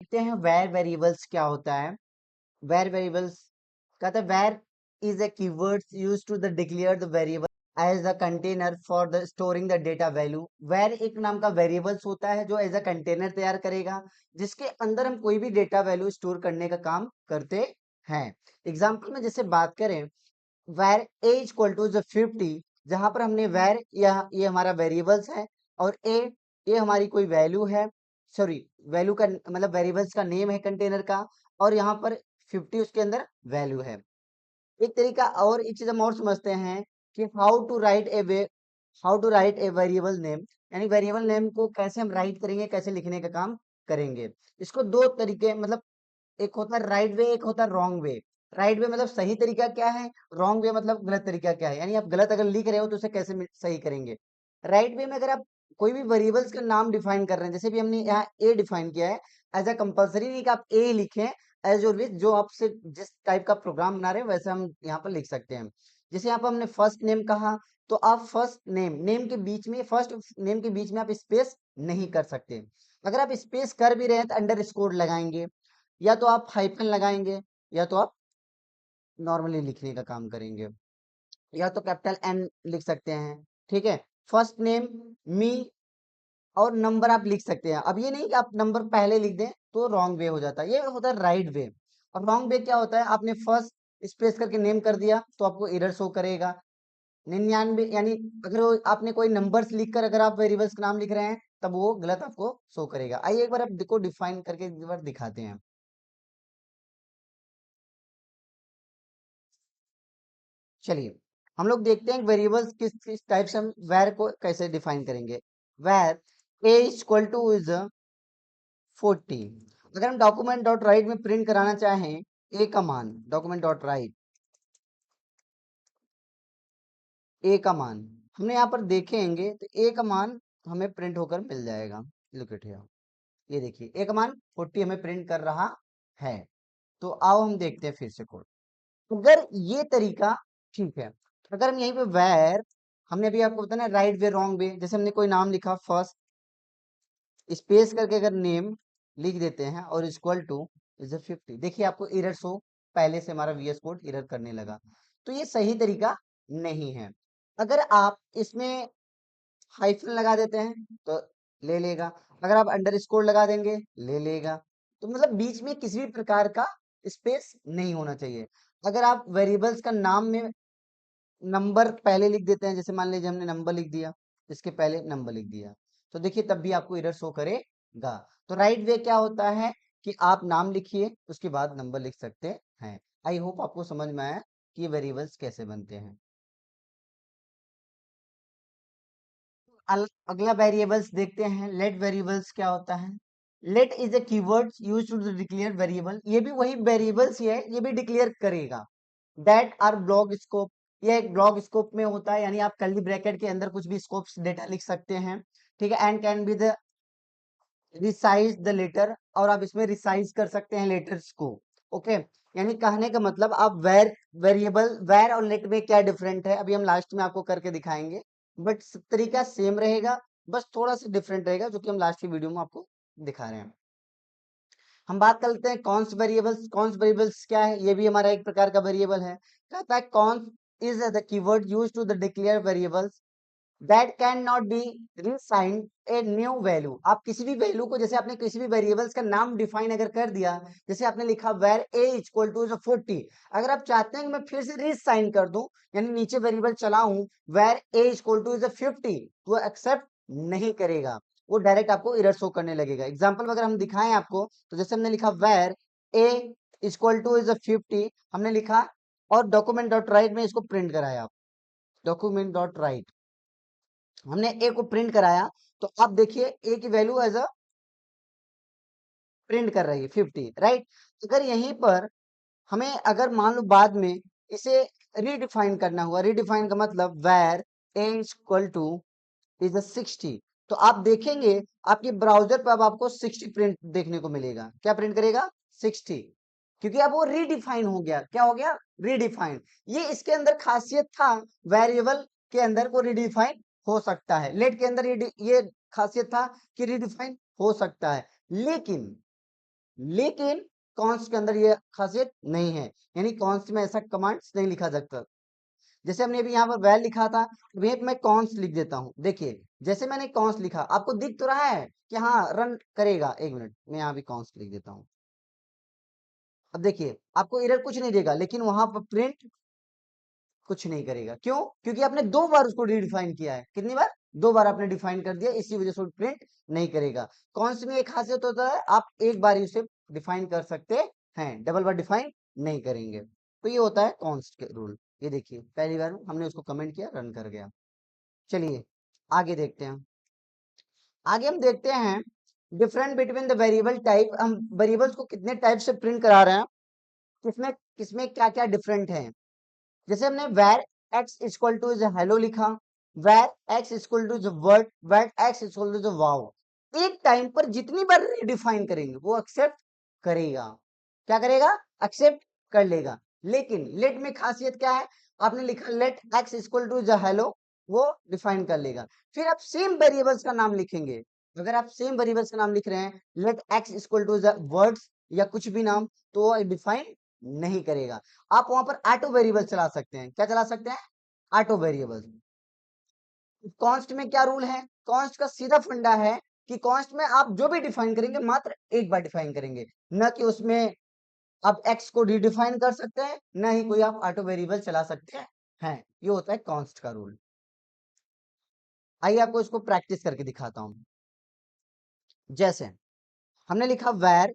देखते हैं where variables क्या होता है। वेर वेरिएबल्स कहता है var is a keyword used to the declare the variable as a container for the storing the data value. Var एक नाम का वेरिएबल्स होता है जो एज अ कंटेनर तैयार करेगा जिसके अंदर हम कोई भी डेटा वैल्यू स्टोर करने का काम करते हैं। एग्जाम्पल में जैसे बात करें वेर ए इक्वल टू 50, जहां पर हमने वेर ये हमारा वेरिएबल्स है और ए ये हमारी कोई वैल्यू है, सॉरी वैल्यू का मतलब वेरिएबल्स का नेम है कंटेनर का, और यहाँ पर 50 उसके अंदर वैल्यू है। एक तरीका और एक चीज हम और समझते हैं कि how to write a variable name, यानी वेरिएबल नेम को कैसे हम राइट करेंगे, कैसे लिखने का काम करेंगे। इसको दो तरीके मतलब एक होता है राइट वे, एक होता है रॉन्ग वे। राइट वे मतलब सही तरीका क्या है, रॉन्ग वे मतलब गलत तरीका क्या है, यानी आप गलत अगर लिख रहे हो तो उसे कैसे सही करेंगे। राइट वे में अगर आप कोई भी वेरिएबल्स का नाम डिफाइन कर रहे हैं, जैसे भी हमने यहाँ ए डिफाइन किया है, एज अ कंपल्सरी नहीं कि आप ए लिखें, एज ऑलवेज जो आपसे जिस टाइप का प्रोग्राम बना रहे हैं वैसे हम यहाँ पर लिख सकते हैं। जैसे यहाँ पर हमने फर्स्ट नेम कहा, तो आप फर्स्ट नेम के बीच में, फर्स्ट नेम के बीच में आप स्पेस नहीं कर सकते। अगर आप स्पेस कर भी रहे हैं तो अंडर स्कोर लगाएंगे, या तो आप हाइफन लगाएंगे, या तो आप नॉर्मली लिखने का काम करेंगे, या तो कैपिटल एन लिख सकते हैं। ठीक है, फर्स्ट नेम मी और नंबर आप लिख सकते हैं। अब ये नहीं कि आप नंबर पहले लिख दें तो रॉन्ग वे हो जाता है, ये होता है राइट वे। और रॉन्ग वे क्या होता है, आपने फर्स्ट स्पेस करके नेम कर दिया तो आपको एरर शो करेगा। 99 यानी अगर आपने कोई नंबर्स लिखकर अगर आप वेरिएबल्स का नाम लिख रहे हैं तब वो गलत आपको शो करेगा। आइए एक बार आप देखो डिफाइन करके एक बार दिखाते हैं। चलिए हम लोग देखते हैं वेरिएबल्स किस किस टाइप से हम वैर को कैसे डिफाइन करेंगे। वैर ए इक्वल टू इज 40। अगर हम डॉक्यूमेंट डॉट राइट में प्रिंट कराना चाहें ए का मान, डॉक्यूमेंट डॉट राइट ए का मान हमने यहाँ पर देखेंगे तो ए का मान हमें प्रिंट होकर मिल जाएगा। लुक एट हियर, ये देखिए ए का मान 40 हमें प्रिंट कर रहा है। तो आओ हम देखते हैं फिर से कोड। अगर ये तरीका ठीक है, अगर हम यहीं पे वेर, हमने अभी आपको बताया ना राइट वे रॉन्ग वे, जैसे हमने कोई नाम लिखा फर्स्ट स्पेस करके अगर नेम लिख देते हैं और इक्वल टू इज 50, देखिए आपको एरर शो पहले से हमारा वीएस कोड एरर करने लगा। तो ये सही तरीका नहीं है। अगर आप इसमें हाइफन लगा देते हैं तो ले लेगा, अगर आप अंडर स्कोर लगा देंगे ले लेगा। तो मतलब बीच में किसी भी प्रकार का स्पेस नहीं होना चाहिए। अगर आप वेरिएबल्स का नाम में नंबर पहले लिख देते हैं, जैसे मान लीजिए हमने नंबर लिख दिया, इसके पहले नंबर लिख दिया, तो देखिए तब भी आपको एरर शो करेगा। तो राइट वे क्या होता है कि आप नाम लिखिए उसके बाद नंबर लिख सकते हैं। आई होप आपको समझ में आया कि ये वेरिएबल्स कैसे बनते हैं। अगला वेरिएबल्स देखते हैं, लेट वेरिएबल्स क्या होता है। Let is a keyword used to declare variable, ये भी वही वेरिएबल्स ही है, ये भी डिक्लेयर करेगा। दैट आर ब्लॉक स्कोप, ये एक ब्लॉक स्कोप में होता है, यानी आप कर्ली ब्रैकेट के अंदर कुछ भी स्कोप डेटा लिख सकते हैं। ठीक है, and can be the resize the letter, और आप इसमें रिसाइज कर सकते हैं लेटर्स को। ओके, यानी कहने का मतलब आप वेर और लेट में क्या डिफरेंट है अभी हम लास्ट में आपको करके दिखाएंगे, बट तरीका सेम रहेगा, बस थोड़ा सा डिफरेंट रहेगा जो कि हम लास्ट की वीडियो में आपको दिखा रहे हैं। हम बात करते हैं कॉन्स्ट वेरिएबल्स। कॉन्स्ट वेरिएबल्स क्या है, ये भी हमारा एक प्रकार का वेरिएबल है। कहता है const is the keyword used to the declare variables that can not be reassigned a new value. आप किसी भी वैल्यू को, जैसे आपने किसी भी वेरिएबल्स का नाम डिफाइन अगर कर दिया, जैसे आपने लिखा वेर ए इक्वल टू 40, अगर आप चाहते हैं कि मैं फिर से रिसाइन कर दूं, यानी नीचे वेरिएबल चलाऊं वेर ए इक्वल टू 50, वो एक्सेप्ट नहीं करेगा, वो डायरेक्ट आपको एरर शो करने लगेगा। एग्जाम्पल अगर हम दिखाएं आपको, तो जैसे हमने लिखा var a equal to is 50 हमने लिखा, और डॉक्यूमेंट डॉट राइट में इसको प्रिंट कराया, डॉक्यूमेंट डॉट राइट हमने ए को प्रिंट कराया, तो आप देखिए ए की वैल्यू एज अ प्रिंट कर रही है 50, राइट। अगर यहीं पर हमें अगर मान लो बाद में इसे रीडिफाइन करना हुआ, रीडिफाइन का मतलब var a equal to is a 60, तो आप देखेंगे आपके ब्राउजर पर अब आपको 60 प्रिंट देखने को मिलेगा। क्या प्रिंट करेगा, 60, क्योंकि अब वो रीडिफाइन हो गया। क्या हो गया, रीडिफाइन। ये इसके अंदर खासियत था, वेरिएबल के अंदर को रीडिफाइन हो सकता है, लेट के अंदर ये खासियत था कि रीडिफाइन हो सकता है। लेकिन लेकिन कॉन्स्ट के अंदर ये खासियत नहीं है, यानी कॉन्स्ट में ऐसा कमांड्स नहीं लिखा जाता। जैसे हमने अभी यहाँ पर वैल लिखा था, अभी मैं कॉन्स्ट लिख देता हूँ। देखिए जैसे मैंने कॉन्स्ट लिखा, आपको दिख तो रहा है कि हाँ रन करेगा। एक मिनट, मैं यहाँ भी कॉन्स्ट लिख देता हूँ। अब देखिए आपको एरर कुछ नहीं देगा, लेकिन वहां पर प्रिंट कुछ नहीं करेगा। क्यों? क्योंकि आपने 2 बार उसको रीडिफाइन किया है। कितनी बार? 2 बार आपने डिफाइन कर दिया, इसी वजह से वो प्रिंट नहीं करेगा। कॉन्स्ट में एक खासियत होता है, आप एक बार ही उसे डिफाइन कर सकते हैं, डबल बार डिफाइन नहीं करेंगे। तो ये होता है कॉन्स्ट के रूल। ये देखिए पहली बार हमने उसको कमेंट किया, रन कर गया। चलिए आगे देखते हैं। आगे हम देखते हैं different between the variable type. हम वेरिएबल्स को कितने टाइप से प्रिंट करा रहे हैं, किसमें किसमें क्या क्या डिफरेंट है। जैसे हमने where x equal to is hello लिखा, where x equal to is word, where x equal to is wow. एक टाइम पर जितनी बार रिडिफाइन करेंगे वो एक्सेप्ट करेगा। क्या करेगा? एक्सेप्ट कर लेगा। लेकिन लेट में खासियत क्या है? आपने लिखा let x equal to is hello, वो डिफाइन कर लेगा। फिर आप सेम वेरिएबल्स का नाम लिखेंगे। अगर आप सेम वेरिएबल्स का नाम लिख रहे हैं, let x equal to is words या कुछ भी नाम, तो वो डिफाइन नहीं करेगा। आप वहां पर ऑटो वेरिएबल चला सकते हैं। क्या चला सकते हैं? Auto variable. कॉन्स्ट में क्या रूल है? कॉन्स्ट का सीधा फंडा है कि कॉन्स्ट में आप जो भी डिफाइन करेंगे मात्र एक बार डिफाइन करेंगे, न कि उसमें आप एक्स को रिडिफाइन कर सकते हैं, न ही कोई आप ऑटो वेरिएबल चला सकते हैं। ये होता है कॉन्स्ट का रूल। आइए आपको इसको प्रैक्टिस करके दिखाता हूं। जैसे हमने लिखा where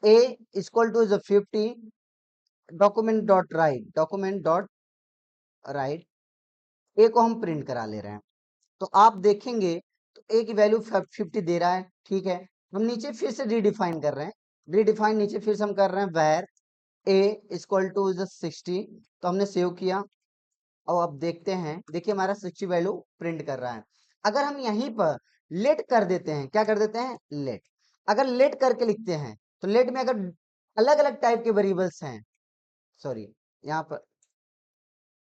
a equal to is 50, document dot write, document dot write, a को हम प्रिंट करा ले रहे हैं। तो आप देखेंगे तो ए की वैल्यू 50 दे रहा है। ठीक है, हम नीचे फिर से रीडिफाइन कर रहे हैं। रीडिफाइन नीचे फिर से हम कर रहे हैं where a equal to is 60। तो हमने सेव किया और अब देखते हैं, देखिए हमारा 60 वैल्यू प्रिंट कर रहा है। अगर हम यहीं पर लेट कर देते हैं, क्या कर देते हैं? लेट। अगर लेट करके लिखते हैं तो लेट में अगर अलग अलग टाइप के वेरिएबल्स हैं, सॉरी यहाँ पर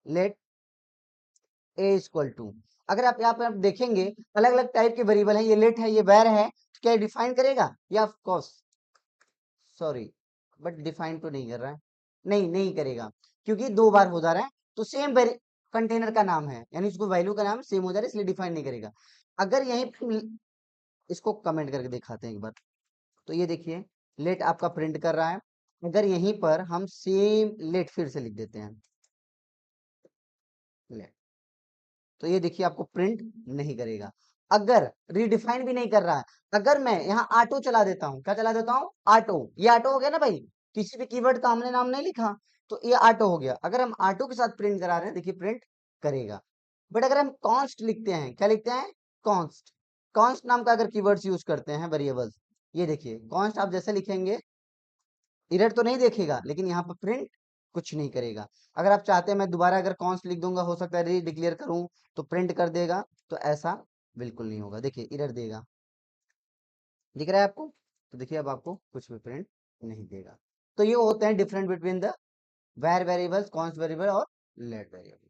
लेट ए इक्वल टू, अगर आप यहाँ पर आप देखेंगे अलग अलग टाइप के वेरिएबल है, ये लेट है, ये वैर है, तो क्या डिफाइन करेगा? या of course sorry, but define तो नहीं कर रहा है। नहीं, नहीं करेगा, क्योंकि 2 बार हो जा रहा है। तो सेम कंटेनर का नाम है, यानी उसको वैल्यू का नाम सेम हो जा रहा है, इसलिए डिफाइन नहीं करेगा। अगर यहीं पे इसको कमेंट करके दिखाते हैं एक बार, तो ये देखिए लेट आपका प्रिंट कर रहा है। अगर यहीं पर हम सेम लेट फिर से लिख देते हैं लेट, तो ये देखिए आपको प्रिंट नहीं करेगा। अगर रीडिफाइन भी नहीं कर रहा है, अगर मैं यहाँ ऑटो चला देता हूँ, क्या चला देता हूँ? ऑटो। ये ऑटो हो गया ना भाई, किसी भी कीवर्ड का हमने नाम नहीं लिखा, तो ये ऑटो हो गया। अगर हम ऑटो के साथ प्रिंट करा रहे हैं, देखिए प्रिंट करेगा। बट अगर हम कॉन्स्ट लिखते हैं, क्या लिखते हैं? कॉन्स्ट। कॉन्स्ट नाम का अगर कीवर्ड्स यूज करते हैं वेरिएबल्स, ये देखिए कॉन्स्ट आप जैसे लिखेंगे एरर तो नहीं देखेगा, लेकिन यहाँ पर प्रिंट कुछ नहीं करेगा। अगर आप चाहते हैं मैं दोबारा अगर कॉन्स्ट लिख दूंगा, हो सकता है री डिक्लेयर करूं तो प्रिंट कर देगा, तो ऐसा बिल्कुल नहीं होगा। देखिए एरर देगा, दिख रहा है आपको? तो देखिए अब आपको कुछ भी प्रिंट नहीं देगा। तो ये होते हैं डिफरेंट बिटवीन द वैर वेरिएबल्स, कॉन्स्ट वेरिएबल और लेट वेरिएबल।